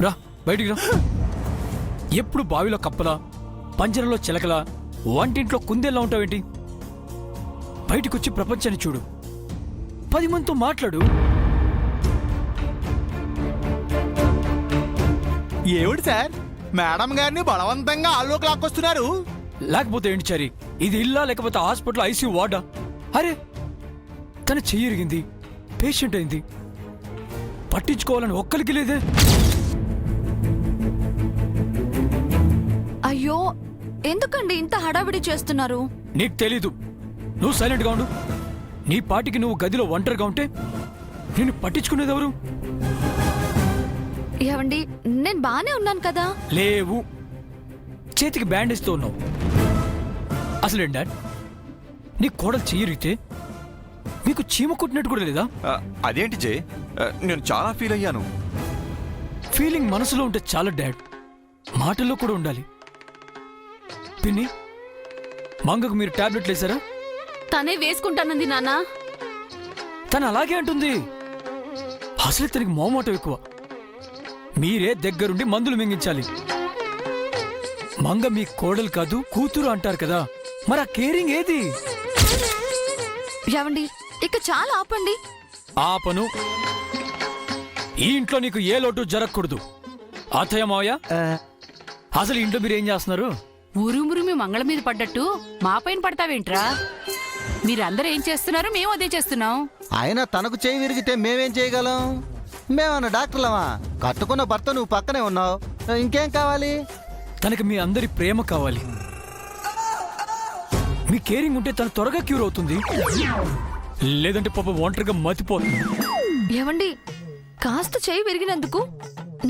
రా బయటికి రా. ఎప్పుడు బావిలో కప్పలా, పంజరంలో చిలకలా, వంటింట్లో కుందేలా ఉంటావేంటి? బయటికొచ్చి ప్రపంచాన్ని చూడు, 10 మందితో మాట్లాడు. ఏమిటి సార్ మేడం గారిని బలవంతంగా ఆల్లోకి లాక్కొస్తున్నారు? లేకపోతే ఏంటి చారి, ఇది ఇల్లా లేకపోతే హాస్పిటల్ ఐసీయూ వార్డా? అరే తన చెయ్యి ఇరిగింది, పేషెంట్ అయింది, పట్టించుకోవాలని ఒక్కరికి లేదే. అయ్యో ఎందుకండి ఇంత హడావిడి చేస్తున్నారు? నీకు తెలీదు, నువ్వు సైలెంట్గా ఉండు. నీ పాటికి నువ్వు గదిలో ఒంటరిగా ఉంటే నిన్ను పట్టించుకునేది ఎవరు? ఏవండి నేను బానే ఉన్నాను కదా. లేవు, చేతికి బ్యాండేజ్తో ఉన్నావు. అసలు ఏంటి డాడ్, నీ కోడలు చెయ్యిరిగితే మీకు చీమ కుట్టినట్టు కూడా లేదా? అదేంటి జే, నేను చాలా ఫీల్ అయ్యాను. ఫీలింగ్ మనసులో ఉంటే చాలా డాడ్, మాటల్లో కూడా ఉండాలి. పిన్ని, మంగకు మీరు టాబ్లెట్లు వేసారా? తనే వేసుకుంటానంది నాన్న. తను అలాగే అంటుంది. అసలు తనకి మోమాటం ఎక్కువ. మీరే దగ్గరుండి మందులు మింగించాలి. మంగ మీ కోడలు కాదు కూతురు అంటారు కదా, మరి ఆ కేరింగ్ ఏది? ఏవండి ఇక చాలా ఆపండి. ఆపను. ఈ ఇంట్లో నీకు ఏ లోటు జరగకూడదు. అత్తయ్య మావయ్య, అసలు ఇంట్లో మీరు ఏం చేస్తున్నారు? ఉరుమురుమి మంగళ మీద పడ్డట్టు మా పైన పడతావేంట్రా? మీరందరూ ఏం చేస్తున్నారు, మేము అదే చేస్తున్నాం. ఆయన తనకు చేయి విరిగితే మేమేం చేయగలం? మేమన్నా డాక్టర్లమా? కట్టుకున్న భర్త నువ్వు పక్కనే ఉన్నావు, ఇంకేం కావాలి? తనకి మీ అందరి ప్రేమ కావాలి. మీ కేరింగ్ ఉంటే తను త్వరగా క్యూర్ అవుతుంది, లేదంటే పాప ఒంటరిగా మతిపోతుంది. ఏవండి కాస్త చేయి విరిగినందుకు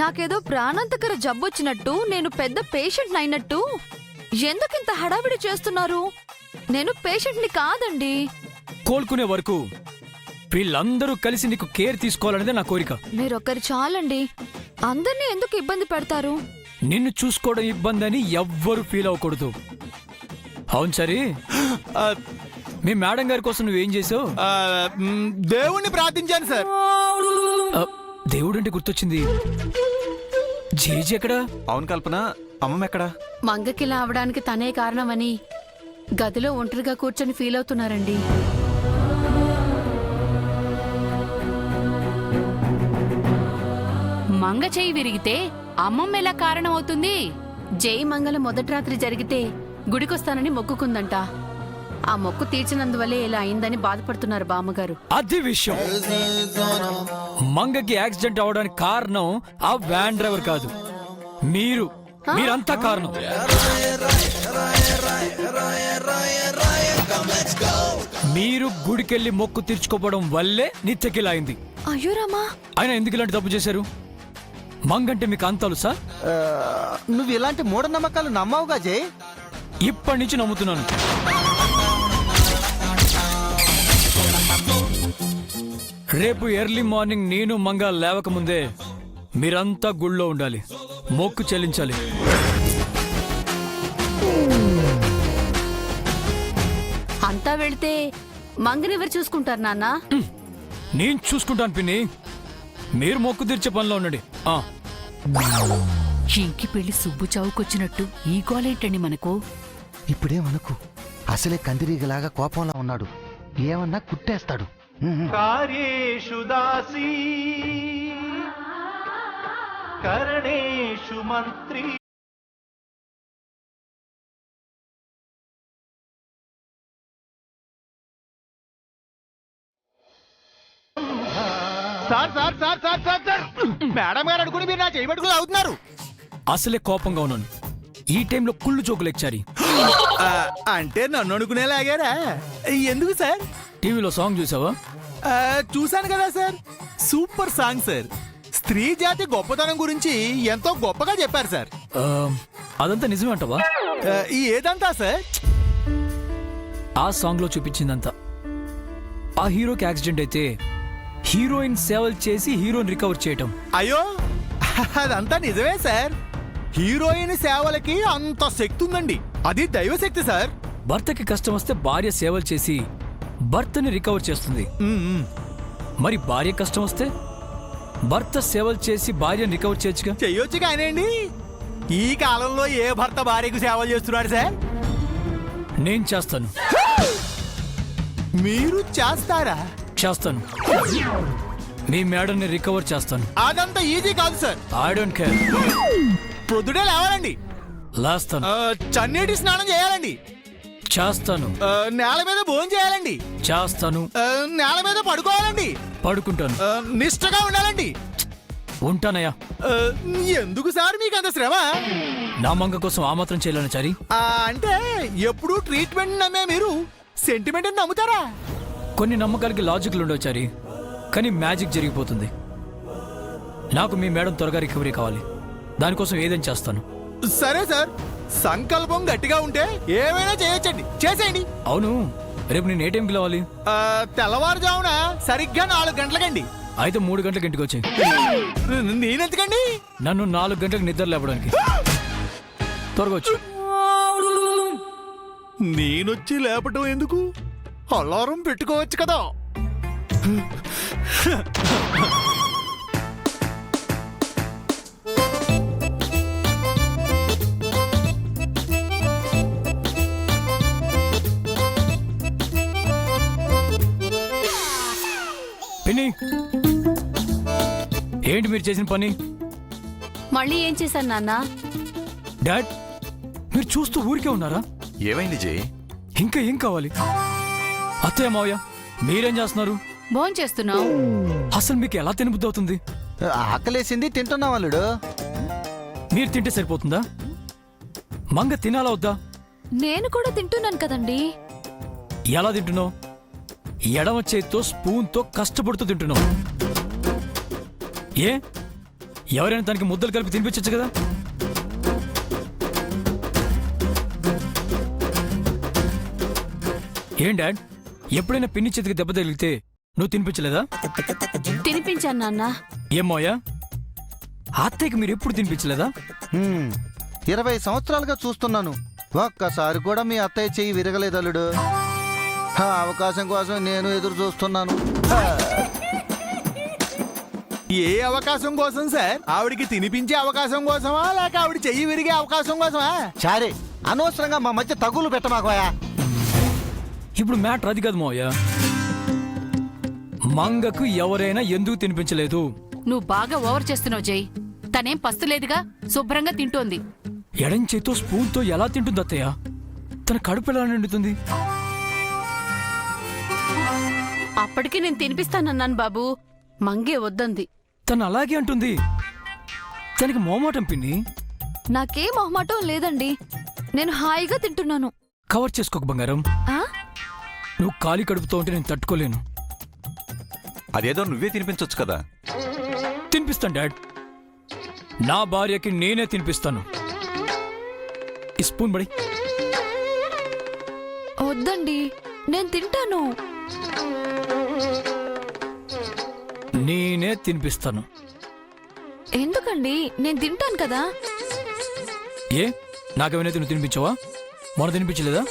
నాకేదో ప్రాణాంతకర జబ్బొచ్చినట్టు, నేను పెద్ద పేషెంట్ అయినట్టు ఎందుకింత హడావిడి చేస్తున్నారు? నేను పేషెంట్ని కాదండి. కోలుకునే వరకు వీళ్ళందరూ కలిసి నీకు కేర్ తీసుకోవాలనేదే నా కోరిక. మీరొక్కరు చాలండి, అందరినీ ఎందుకు ఇబ్బంది పెడతారు? నిన్ను చూసుకోవడం ఇబ్బంది అని ఎవ్వరూ ఫీల్ అవ్వకూడదు. అవును సరే, మీ మేడం గారి కోసం నువ్వేం చేసావు? దేవుణ్ణి ప్రార్థించాను సార్. దేవుడంటే గుర్తొచ్చింది. జేజీ ఎక్కడా? అవును కల్పన, అమ్మమ్మ ఎక్కడా? మంగకిలా అవడానికి తనే కారణమని గదిలో ఒంటరిగా కూర్చొని ఫీల్ అవుతున్నారండి. మంగ చెయ్యి విరిగితే అమ్మమ్మ ఎలా కారణం అవుతుంది? జై మంగళ మొదటి రాత్రి జరిగితే గుడికొస్తానని మొక్కుకుందంట. ఆ మొక్కు తీర్చినందువల్లే ఇలా అయిందని బాధపడుతున్నారు బామ్మగారు. అది విషయం. మంగకి యాక్సిడెంట్ అవడానికి కారణం ఆ వ్యాన్ డ్రైవర్ కాదు, మీరంతా కారణం. మీరు గుడికెళ్ళి మొక్కు తీర్చుకోవడం వల్లే నిత్యకిలా అయింది. అయ్యో రామా, ఆయన ఎందుకు ఇలాంటి తప్పు చేశారు? మంగంటే మీకు అంతలు సార్? నువ్వు ఇలాంటి మూఢనమ్మకాలు నమ్మవుగా జై? ఇప్పటి నుంచి నమ్ముతున్నాను. రేపు ఎర్లీ మార్నింగ్ నేను మంగ లేవకముందే మీరంతా గుళ్ళో ఉండాలి, మొక్కు చెల్లించాలి. అంతా వెళితే మంగనెవరు చూసుకుంటారు నాన్న? నేను చూసుకుంటాను పిన్ని, మీరు మొక్కు తీర్చే పనిలో ఉండండి. ఇంకి పెళ్లి సుబ్బు చావుకొచ్చినట్టు ఈ గోలేంటండి మనకు? ఇప్పుడేమనుకు, అసలే కందిరీగలాగా కోపంలో ఉన్నాడు, ఏమన్నా కుట్టేస్తాడు. కార్యేషు దాసీ కరణేషు మంత్రి. Sir sir sir sir sir sir madam గారు అడుగుని మీరు నా చేయబట్టుకుని అవుతున్నారు. అసలే కోపంగా ఉన్నాను, ఈ టైంలో కుళ్ళు జోకులు ఇచ్చారు. అంటే నన్ను అనుకునేలాగారా? ఎందుకు సార్? టీవీలో సాంగ్ చూసావా? చూశాను కదా సార్, సూపర్ సాంగ్ సార్. స్త్రీ జాతి గొప్పతనం గురించి ఎంతో గొప్పగా చెప్పారు సార్. అదంతా నిజమే అంటావా? ఏదంతా సార్? ఆ సాంగ్ లో చూపించిందంతా ఆ హీరోకి యాక్సిడెంట్ అయితే హీరోయిన్ సేవలు చేసి హీరోని రికవర్ చేయటం. అయ్యో అదంతా నిజమే సార్. హీరోయిన్ సేవలకి అంత శక్తి ఉందండి, అది దైవశక్తి సార్. భర్తకి కష్టం వస్తే భార్య సేవలు చేసి భర్తని రికవర్ చేస్తుంది. మరి భార్య కష్టం వస్తే భర్త సేవలు చేసి భార్యను రికవర్ చేయొచ్చుగా. చెయ్యొచ్చు కానివ్వండి. ఈ కాలంలో ఏ భర్త భార్యకు సేవలు చేస్తున్నాడు సార్? నేను చేస్తాను. మీరు చేస్తారా? చేస్తాను. మీ మేడని రికవర్ చేస్తాను. అదంతా ఈజీ కాదు సార్. I don't care. ప్రొద్దుటే లేవాలండి, లేస్తాను. చన్నీటి స్నానం చేయాలండి, చేస్తాను. నేల మీద భోజనం చేయాలండి, చేస్తాను. నేల మీద పడుకోవాలండి, పడుకుంటాను. నిష్టగా ఉండాలండి. ఉంటానయ్యా. ఎందుకు సార్ మీకు అంత శ్రమ? నా మంగ కోసం ఆ మాత్రం చేయాలని చారి. అంటే ఎప్పుడు ట్రీట్మెంట్ నమ్మే మీరు సెంటిమెంట్ నమ్ముతారా? కొన్ని నమ్మకాలకి లాజిక్లు ఉండవు చారి, కానీ మ్యాజిక్ జరిగిపోతుంది. నాకు మీ మేడం త్వరగా రికవరీ కావాలి. దానికోసం ఏదైనా చేస్తాను. సరే సార్, సంకల్పం గట్టిగా ఉంటే ఏమైనా చేయొచ్చండి, చేసేయండి. అవును, రేపు నేను ఏ టైంకి లేవాలి? తెల్లవారుజామున సరిగ్గా 4 గంటలకండి. అయితే 3 గంటలకు ఇంటికి వచ్చాయి. నేనెందుకండి? నన్ను 4 గంటలకు నిద్ర లేపడానికి. త్వరగా వచ్చు. నేనొచ్చి లేపటం ఎందుకు? అలారం పెట్టుకోవచ్చు కదా. పిన్ని, ఏంటి మీరు చేసిన పని? మళ్ళీ ఏం చేశాను నాన్న? డాడ్, మీరు చూస్తూ ఊరికే ఉన్నారా? ఏమైంది జై? ఇంకా ఏం కావాలి? అత్తయ్య మావయ్య, మీరేం చేస్తున్నారు? భోంచేస్తున్నావు. అసలు మీకు ఎలా తినబుద్ధి అవుతుంది? ఆకలేసింది తింటున్నాం అల్లుడు. మీరు తింటే సరిపోతుందా? మంగ తినాలా వద్దా? నేను కూడా తింటున్నాను కదండి. ఎలా తింటున్నావు? ఎడమ చేత్తో స్పూన్తో కష్టపడుతూ తింటున్నావు. ఏ ఎవరైనా తనకి ముద్దలు కలిపి తినిపించచ్చు కదా? ఏం డాడ్, ఎప్పుడైనా పిన్ని చేతికి దెబ్బ తగిలితే నువ్వు తినిపించలేదా? తినిపించాను నాన్న. ఏమోయా, అత్తయ్యకి మీరు ఎప్పుడు తినిపించలేదా? 20 సంవత్సరాలుగా చూస్తున్నాను, ఒక్కసారి కూడా మీ అత్తయ్య చెయ్యి విరగలేదు అల్లుడు. ఆ అవకాశం కోసం నేను ఎదురు చూస్తున్నాను. ఏ అవకాశం కోసం సార్? ఆవిడికి తినిపించే అవకాశం కోసమా, లేక ఆవిడ చెయ్యి విరిగే అవకాశం కోసమా? చారే, అనవసరంగా మా మధ్య తగులు పెట్టమాకోయా. ఇప్పుడు మ్యాటర్ అది కాదు మావయ్య. మంగకు ఎవరైనా ఎందుకు తినిపించలేదు? నువ్వు బాగా ఓవర్ చేస్తున్నావు జై. తనేం పస్తులేదుగా, శుభ్రంగా తింటోంది. ఎడం చేత్తో స్పూన్తో ఎలా తింటుంది అత్తయ్య? తన కడుపు ఎలా నిండుతుంది? అప్పటికి నేను తినిపిస్తానన్నాను బాబు, మంగే వద్దంది. తను అలాగే అంటుంది. తనకి మోమాటం పిన్ని. నాకేం మొహమాటం లేదండి, నేను హాయిగా తింటున్నాను. కవర్ చేసుకోక బంగారం. ఆ? నువ్వు ఖాళీ కడుపుతో ఉంటే నేను తట్టుకోలేను. అదేదో నువ్వే తినిపించొచ్చు కదా. తినిపిస్తాను డాడ్, నా భార్యకి నేనే తినిపిస్తాను. ఈ స్పూన్ బడి. వద్దండి, నేను తింటాను. నేనే తినిపిస్తాను. ఎందుకండి, నేను తింటాను కదా. ఏ నాకేమైనా నువ్వు తినిపించావా? మొన్న తినిపించలేదా?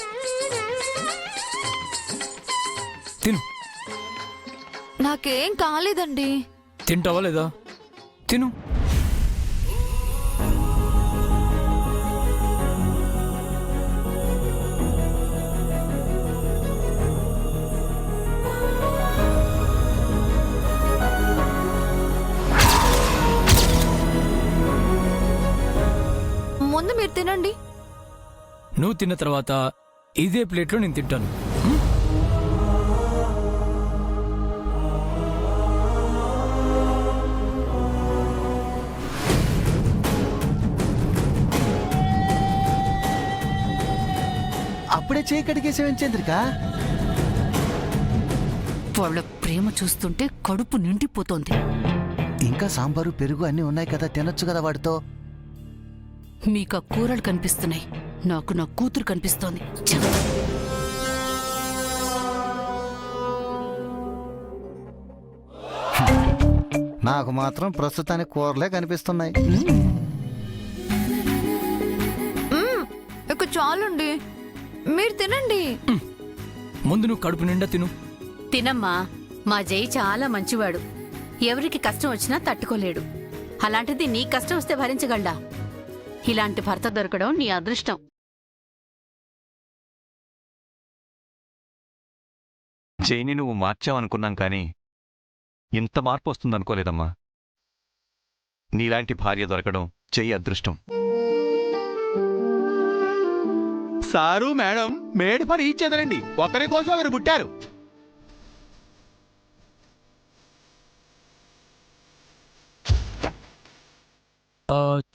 తిను. నాకేం కాలేదండి. తింటావా లేదా? తిను. ముందు మీరు తినండి. నువ్వు తిన్న తర్వాత ఇదే ప్లేట్లో నేను తింటాను. అప్పుడే చేయి కడిగేసేవేం చంద్రిక? వాళ్ళ ప్రేమ చూస్తుంటే కడుపు నిండిపోతోంది. ఇంకా సాంబారు పెరుగు అన్నీ ఉన్నాయి కదా, తినొచ్చు కదా వాడితో. మీకు ఆ కూరలు కనిపిస్తున్నాయి, నాకు నా కూతురు కనిపిస్తోంది. ఛ! నాకు మాత్రం ప్రస్తుతానికి కూరలే కనిపిస్తున్నాయి. ఇక చాలండి, మీరు తినండి. ముందు నువ్వు కడుపు నిండా తిను. తినమ్మా, మా జై చాలా మంచివాడు. ఎవరికి కష్టం వచ్చినా తట్టుకోలేడు. అలాంటిది నీ కష్టం వస్తే భరించగలడా? ఇలాంటి భర్త దొరకడం నీ అదృష్టం. జైని నువ్వు మార్చావనుకున్నాం కానీ ఇంత మార్పు వస్తుందనుకోలేదమ్మా. నీలాంటి భార్య దొరకడం చెయ్యి అదృష్టం. Sir madam made for each other, ఒకరి కోసం ఒకరు పుట్టారు.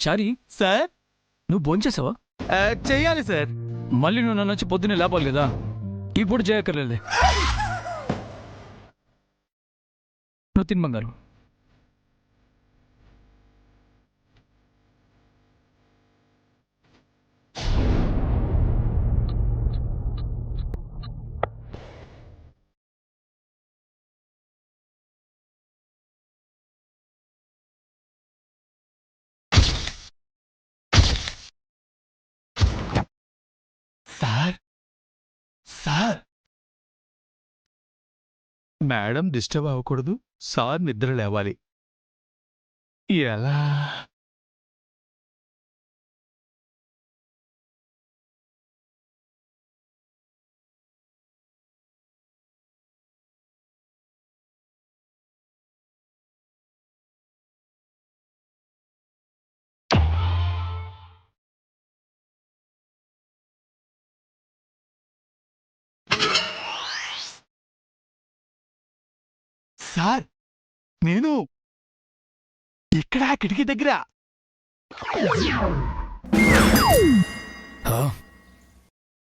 చారి, సార్ నువ్వు భోంచేసావా? చెయ్యాలి సార్. మళ్ళీ నువ్వు నన్ను వచ్చి పొద్దున్నే లేపాలి కదా, ఇప్పుడు చేయక్కర్లేదే. నువ్వు తిన్ బంగారు. సార్ సార్ మేడం డిస్టర్బ్ అవ్వకూడదు, సార్ నిద్ర లేవాలి. ఎలా? సార్ నేను ఇక్కడ కిటికీ దగ్గర.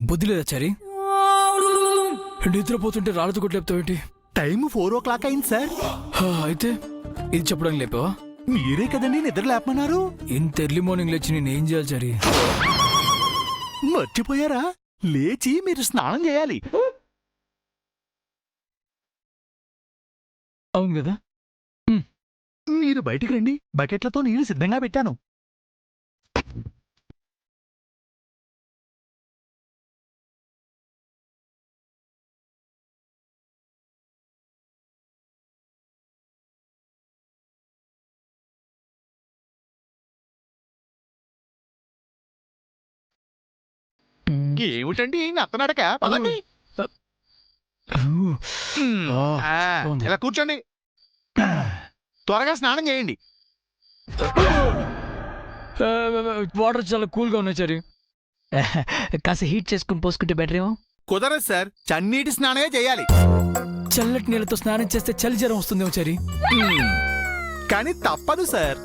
బుద్ధి లేదా చారి? నిద్రపోతుంటే రాళ్ళతో కొట్టి లేపుతావేంటి? టైం 4 o'clock అయింది సార్. అయితే ఇది చెప్పడానికి లేపావా? మీరే కదండి నిద్ర లేపమన్నారు. ఇంత ఎర్లీ మార్నింగ్ లేచి నేనేం చేయాలి చారి? మర్చిపోయారా? లేచి మీరు స్నానం చేయాలి. అవును కదా. మీరు బయటికి రండి, బకెట్లతో నీళ్లు సిద్ధంగా పెట్టాను. ఏమిటండి నత్తనడక? పదండి. ఇలా కూర్చోండి, త్వరగా స్నానం చేయండి. వాటర్ చాలా కూల్గా ఉన్నాయి చారి. కాస్త హీట్ చేసుకుని పోసుకుంటే బెటర్ ఏమో. కుదరదు సార్, చన్నీటి స్నానమే చేయాలి. చల్లటి నీళ్ళతో స్నానం చేస్తే చలి జ్వరం వస్తుందేమో చారి. కానీ తప్పదు సార్.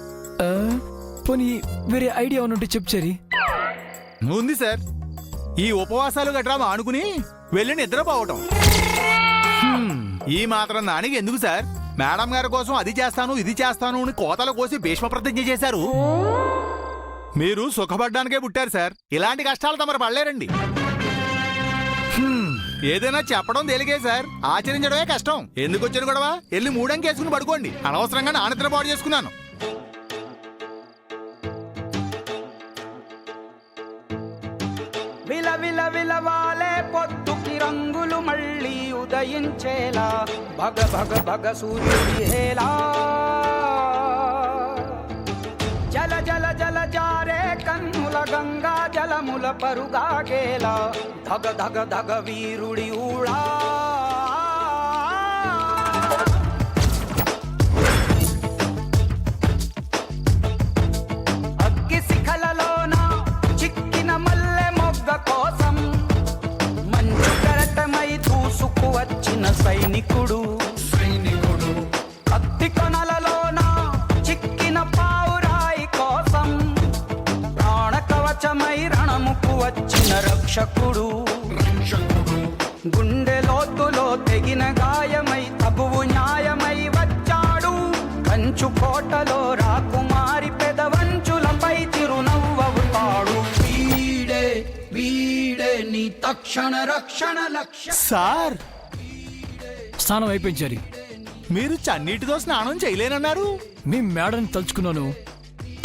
పోనీ వేరే ఐడియా ఉంటే చెప్పు చారి. ఉంది సార్. ఈ ఉపవాసాలు గట్రా మానుకుని వెళ్ళి నిద్రపోవటం. ఈ మాత్రం దానికి ఎందుకు సార్? మేడం గారి కోసం అది చేస్తాను ఇది చేస్తాను అని కోతల కోసి భీష్మ ప్రతిజ్ఞ చేశారు. మీరు సుఖపడ్డానికే పుట్టారు సార్. ఇలాంటి కష్టాలు తమరు పడలేరండి. ఏదైనా చెప్పడం తేలికే సార్, ఆచరించడమే కష్టం. ఎందుకు వచ్చిన గొడవ? వెళ్ళి మూడంకేసుకుని పడుకోండి. అనవసరంగా నా నిద్ర పాడు చేసుకున్నాను. విల విలవాలే పొద్దుకి రంగులు మళ్ళీ ఉదయించేలా భగ భగ భగ సూర్యుడి హేలా జల జల జల జారే కన్నుల గంగా జలముల పరుగాగేలా ధగ ధగ ధగ వీరుడి ఊళా అగ్గి శిఖలలోన చిక్కిన మల్లె మొగ్గ కోసం మంచు కరటమై దూసుకు వచ్చిన సైనికుడు కత్తి కొనలలోన చిక్కిన పావురాయి కోసం ప్రాణ కవచమై రణముకు వచ్చిన రక్షకుడు గుండె లోతులో తెగిన గాయమై తగువు న్యాయమై వచ్చాడు కంచు కోటలో రాకుమారి పెదవంచులపై చిరునవ్వవుతాడు వీడే వీడే నీ తక్షణ రక్షణ లక్ష్య. సార్ స్నానం అయిపోయింది చారి. మీరు చన్నీటితో స్నానం చేయలేనన్నారు. మీ మేడని తలుచుకున్నాను,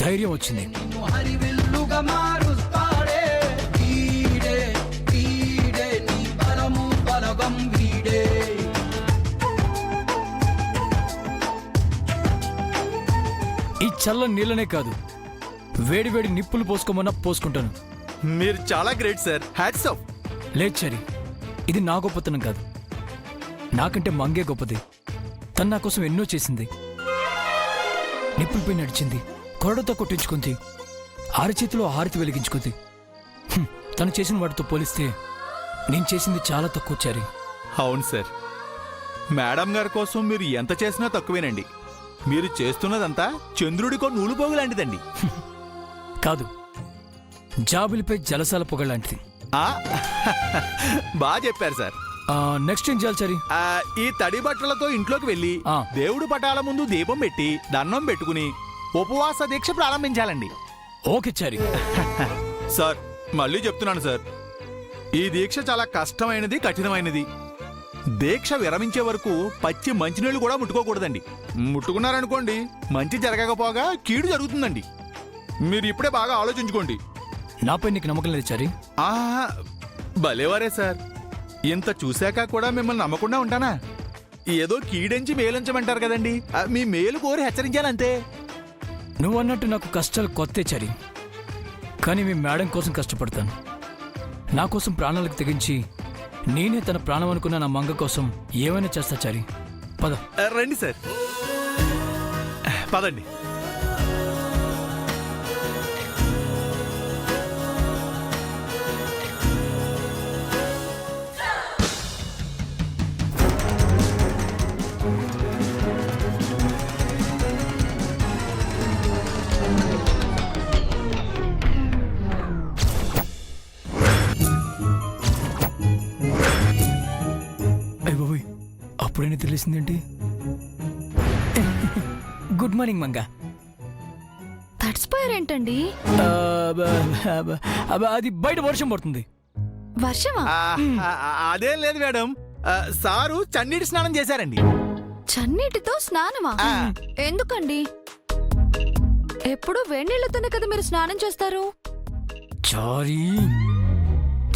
ధైర్యం వచ్చింది. హరివిల్లుగా మారుస్తాడే వీడే వీడే నీ బలము బలగం వీడే చల్ల నీళ్ళనే కాదు వేడి వేడి నిప్పులు పోసుకోమన్నా పోసుకుంటాను. మీరు చాలా గ్రేట్ సార్. Hats off. లేదు చరి, ఇది నా గొప్పతనం కాదు, నాకంటే మంగే గొప్పది. తను నా కోసం ఎన్నో చేసింది. నిప్పులపై నడిచింది, కొరడతో కొట్టించుకుంది, ఆరిచేతిలో హారతి వెలిగించుకుంది. తను చేసిన వాటితో పోలిస్తే నేను చేసింది చాలా తక్కువ చారి. అవును సార్, మేడం గారి కోసం మీరు ఎంత చేసినా తక్కువేనండి. మీరు చేస్తున్నదంతా చంద్రుడికో నూలుపోగు లాంటిదండి. కాదు, జాబులపై జలసాల పొగ లాంటిది. బాగా చెప్పారు సార్. నెక్స్ట్ ఏం చేయాలి చారి? ఈ తడి బట్టలతో ఇంట్లోకి వెళ్ళి ఆ. దేవుడు పటాల ముందు దీపం పెట్టి దండం పెట్టుకుని ఉపవాస దీక్ష ప్రారంభించాలండి. ఓకే చారి. సార్ మళ్ళీ చెప్తున్నాను సార్, ఈ దీక్ష చాలా కష్టమైనది, కఠినమైనది. దీక్ష విరమించే వరకు పచ్చి మంచినీళ్ళు కూడా ముట్టుకోకూడదండి. ముట్టుకున్నారనుకోండి మంచి జరగకపోగా కీడు జరుగుతుందండి. మీరు ఇప్పుడే బాగా ఆలోచించుకోండి. నాపై నీకు నమ్మకం లేదు చారి? భలేవారే సార్, ఇంత చూశాక కూడా మిమ్మల్ని నమ్మకుండా ఉంటానా? ఏదో కీడెంచి మేలుంచమంటారు కదండి, మీ మేలు కోరి హెచ్చరించాలంతే. నువ్వు అన్నట్టు నాకు కష్టాలు కొత్తే చారి, కానీ మీ మేడం కోసం కష్టపడతాను. నా కోసం ప్రాణాలకు తెగించి నేనే తన ప్రాణం అనుకున్న నా మంగ కోసం ఏమైనా చేస్తా చారి. పద. రండి సార్, పదండి. అయ్య బాబోయ్, అప్పుడైనా తెలిసిందేంటి? Good morning Manga. తడిసిపోయారేంటండి? అది బయట వర్షం పడుతుంది. వర్షమా? అదేం లేదు మేడం, సారు చన్నీటి స్నానం చేశారండి. చన్నీటితో స్నానమా? ఎందుకండి? ఎప్పుడు వేణీళ్లతోనే కదా మీరు స్నానం చేస్తారు. చారీ,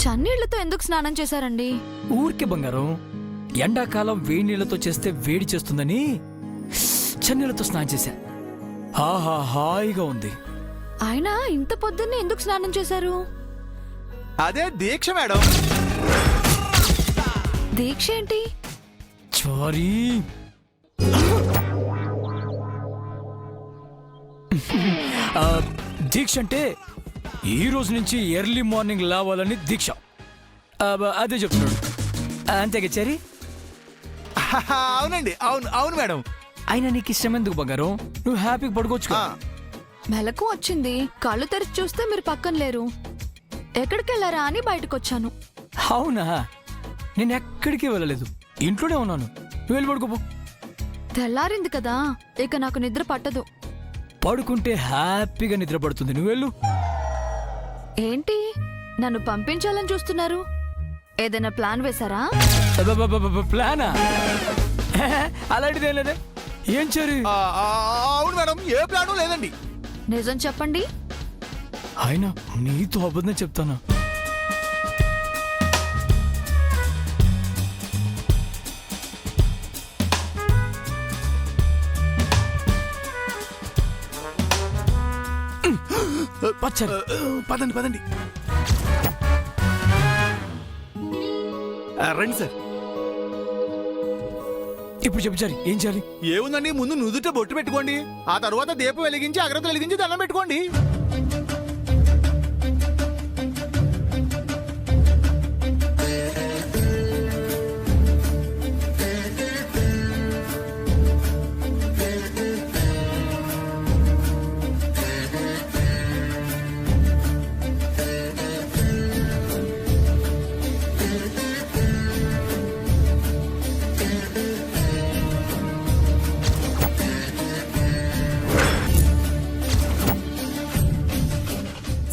చన్నీళ్లతో ఎందుకు స్నానం చేశారండి? ఊరికే బంగారం, ఎండాకాలం వేడి నీళ్లతో చేస్తే వేడి చేస్తుందని చన్నీళ్లతో స్నానం చేశా. ఆహా, హాయిగా ఉంది. అయినా ఇంత పొద్దున్నే ఎందుకు స్నానం చేశారు? అదే దీక్ష మేడం. దీక్ష ఏంటి? చారీ, దీక్ష అంటే ఈ రోజు నుంచి ఎర్లీ మార్నింగ్ లేవాలని దీక్ష. అదే చెప్తున్నాడు, అంతేగా చారీ? అవునండి, అవును అవును మేడం. అయినా నీకు ఇష్టం ఎందుకు బంగారం? నువ్వు హ్యాపీగా పడుకోవచ్చు. మెలకు వచ్చింది, కళ్ళు తెరిచి చూస్తే మీరు పక్కన లేరు. ఎక్కడికెళ్లారా అని బయటకొచ్చాను. అవునా? నేను ఎక్కడికి వెళ్ళలేదు, ఇంట్లోనే ఉన్నాను. నువ్వు వెళ్ళి పడుకోపో. తెల్లారింది కదా, ఇక నాకు నిద్ర పట్టదు. పడుకుంటే హ్యాపీగా నిద్ర పడుతుంది. నువ్వు వెళ్ళు. ఏంటి నన్ను పంపించాలని చూస్తున్నారు? ఏదైనా ప్లాన్ వేశారా? ప్లానా? అలాంటిదేం లేదే. ఏం చారీ? అవును మేడం, ఏ ప్లాను లేదండి. నిజం చెప్పండి. అయినా నీతో అబద్ధం చెప్తానా? పదండి పదండి, రండి సార్. ఇప్పుడు చెప్పు చారీ, ఏం చేయాలి? ఏముందండి, ముందు నుదుట బొట్టు పెట్టుకోండి, ఆ తర్వాత దీపం వెలిగించి అగ్రత వెలిగించి దండం పెట్టుకోండి.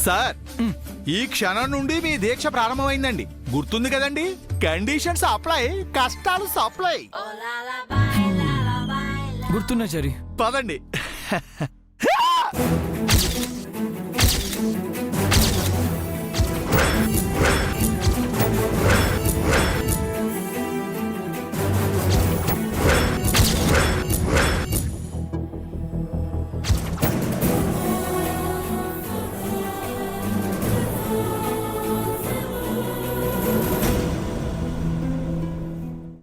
సార్, ఈ క్షణం నుండి మీ దీక్ష ప్రారంభమైందండి. గుర్తుంది కదండి? కండిషన్స్ అప్లై, కష్టాలు సప్లై. గుర్తున్నా చారీ. పదండి.